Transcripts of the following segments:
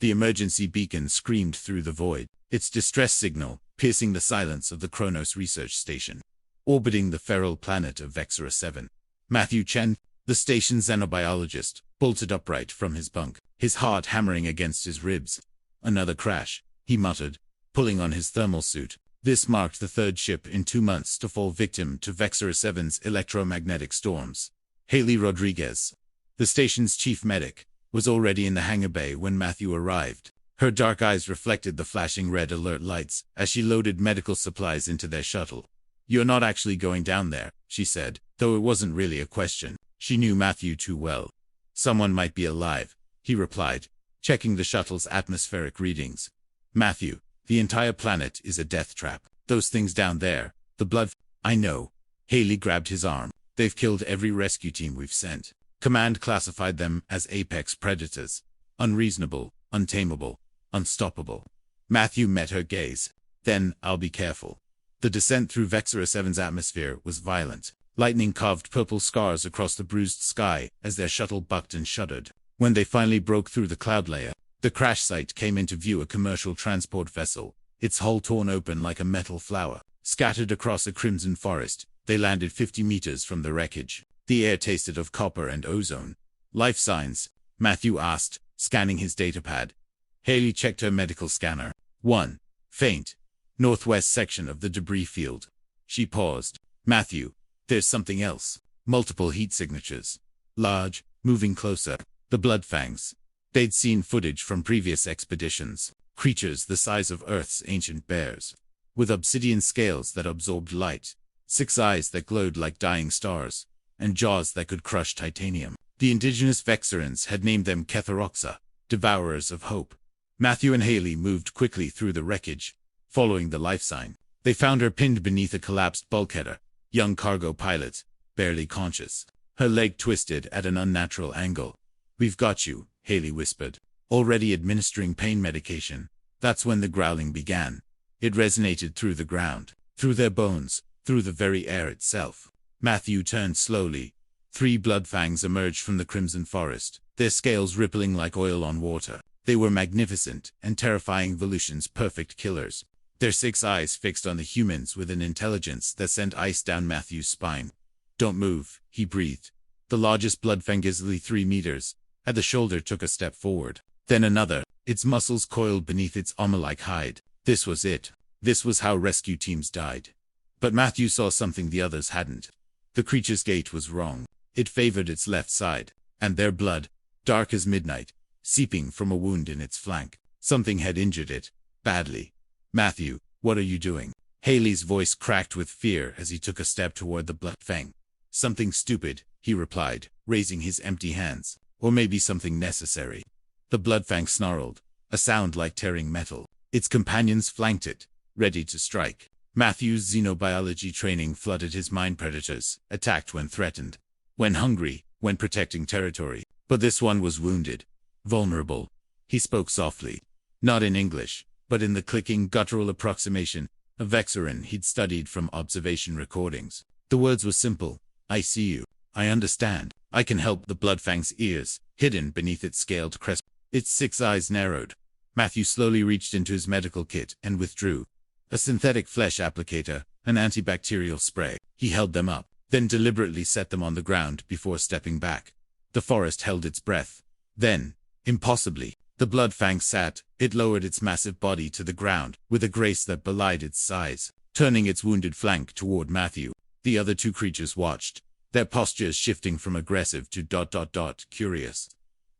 The emergency beacon screamed through the void, its distress signal piercing the silence of the Kronos research station, orbiting the feral planet of Vexera 7. Matthew Chen, the station's xenobiologist, bolted upright from his bunk, his heart hammering against his ribs. Another crash, he muttered, pulling on his thermal suit. This marked the third ship in 2 months to fall victim to Vexera 7's electromagnetic storms. Haley Rodriguez, the station's chief medic, was already in the hangar bay when Matthew arrived. Her dark eyes reflected the flashing red alert lights as she loaded medical supplies into their shuttle. "You're not actually going down there," she said, though it wasn't really a question. She knew Matthew too well. "Someone might be alive," he replied, checking the shuttle's atmospheric readings. "Matthew, the entire planet is a death trap. Those things down there, the blood—" "I know." Haley grabbed his arm. "They've killed every rescue team we've sent. Command classified them as apex predators. Unreasonable, untamable, unstoppable." Matthew met her gaze. "Then, I'll be careful." The descent through Vexera 7's atmosphere was violent. Lightning carved purple scars across the bruised sky as their shuttle bucked and shuddered. When they finally broke through the cloud layer, the crash site came into view, a commercial transport vessel, its hull torn open like a metal flower. Scattered across a crimson forest, they landed 50 meters from the wreckage. The air tasted of copper and ozone. "Life signs?" Matthew asked, scanning his datapad. Haley checked her medical scanner. 1. Faint. Northwest section of the debris field. She paused. "Matthew, there's something else. Multiple heat signatures. Large, moving closer. The Bloodfangs." They'd seen footage from previous expeditions. Creatures the size of Earth's ancient bears, with obsidian scales that absorbed light, 6 eyes that glowed like dying stars, and jaws that could crush titanium. The indigenous Vexerans had named them Ketharoxa, devourers of hope. Matthew and Haley moved quickly through the wreckage, following the life sign. They found her pinned beneath a collapsed bulkhead, young cargo pilot, barely conscious. Her leg twisted at an unnatural angle. "We've got you," Haley whispered, already administering pain medication. That's when the growling began. It resonated through the ground, through their bones, through the very air itself. Matthew turned slowly. 3 Bloodfangs emerged from the crimson forest, their scales rippling like oil on water. They were magnificent and terrifying, Volution's perfect killers. Their 6 eyes fixed on the humans with an intelligence that sent ice down Matthew's spine. "Don't move," he breathed. The largest Bloodfang, easily 3 meters, at the shoulder, took a step forward. Then another, its muscles coiled beneath its armor-like hide. This was it. This was how rescue teams died. But Matthew saw something the others hadn't. The creature's gait was wrong. It favored its left side, and their blood, dark as midnight, seeping from a wound in its flank. Something had injured it, badly. "Matthew, what are you doing?" Haley's voice cracked with fear as he took a step toward the Bloodfang. "Something stupid," he replied, raising his empty hands. "Or maybe something necessary." The Bloodfang snarled, a sound like tearing metal. Its companions flanked it, ready to strike. Matthew's xenobiology training flooded his mind. Predators attacked when threatened, when hungry, when protecting territory. But this one was wounded, vulnerable. He spoke softly, not in English, but in the clicking, guttural approximation of Vexeran he'd studied from observation recordings. The words were simple. "I see you. I understand. I can help." The Bloodfang's ears, hidden beneath its scaled crest, its 6 eyes narrowed. Matthew slowly reached into his medical kit and withdrew. A synthetic flesh applicator, an antibacterial spray. He held them up, then deliberately set them on the ground before stepping back. The forest held its breath. Then, impossibly, the Bloodfang sat. It lowered its massive body to the ground with a grace that belied its size, turning its wounded flank toward Matthew. The other 2 creatures watched, their postures shifting from aggressive to curious.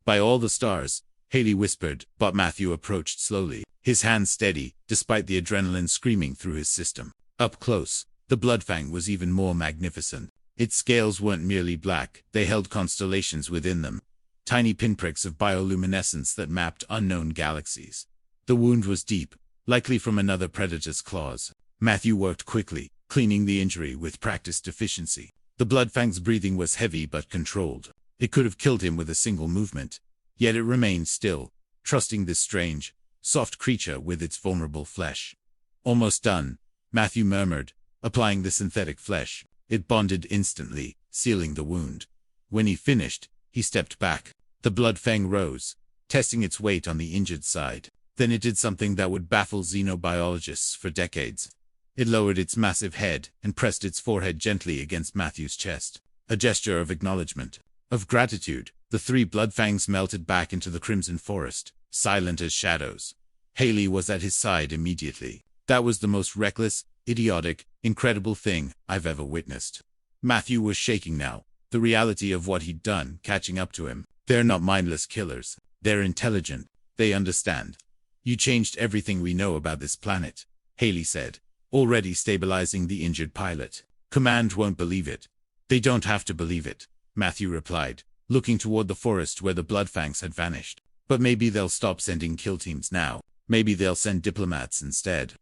"By all the stars," Haley whispered, but Matthew approached slowly, his hands steady, despite the adrenaline screaming through his system. Up close, the Bloodfang was even more magnificent. Its scales weren't merely black, they held constellations within them, tiny pinpricks of bioluminescence that mapped unknown galaxies. The wound was deep, likely from another predator's claws. Matthew worked quickly, cleaning the injury with practiced efficiency. The Bloodfang's breathing was heavy but controlled. It could have killed him with a single movement. Yet it remained still, trusting this strange, soft creature with its vulnerable flesh. "Almost done," Matthew murmured, applying the synthetic flesh. It bonded instantly, sealing the wound. When he finished, he stepped back. The Bloodfang rose, testing its weight on the injured side. Then it did something that would baffle xenobiologists for decades. It lowered its massive head and pressed its forehead gently against Matthew's chest. A gesture of acknowledgement, of gratitude. The three Bloodfangs melted back into the crimson forest, silent as shadows. Haley was at his side immediately. That was the most reckless, idiotic, incredible thing I've ever witnessed. Matthew was shaking now, the reality of what he'd done catching up to him. They're not mindless killers. They're intelligent. They understand. You changed everything we know about this planet, Haley said, already stabilizing the injured pilot. Command won't believe it. They don't have to believe it, Matthew replied, looking toward the forest where the Bloodfangs had vanished. But maybe they'll stop sending kill teams now. Maybe they'll send diplomats instead.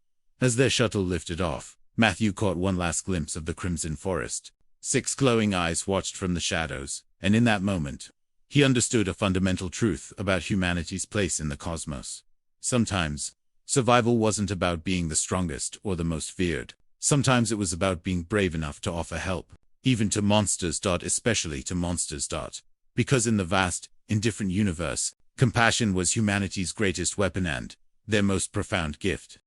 As their shuttle lifted off, Matthew caught one last glimpse of the crimson forest. 6 glowing eyes watched from the shadows, and in that moment, he understood a fundamental truth about humanity's place in the cosmos. Sometimes, survival wasn't about being the strongest or the most feared. Sometimes it was about being brave enough to offer help, even to monsters. Especially to monsters. Because in the vast, indifferent universe, compassion was humanity's greatest weapon and their most profound gift.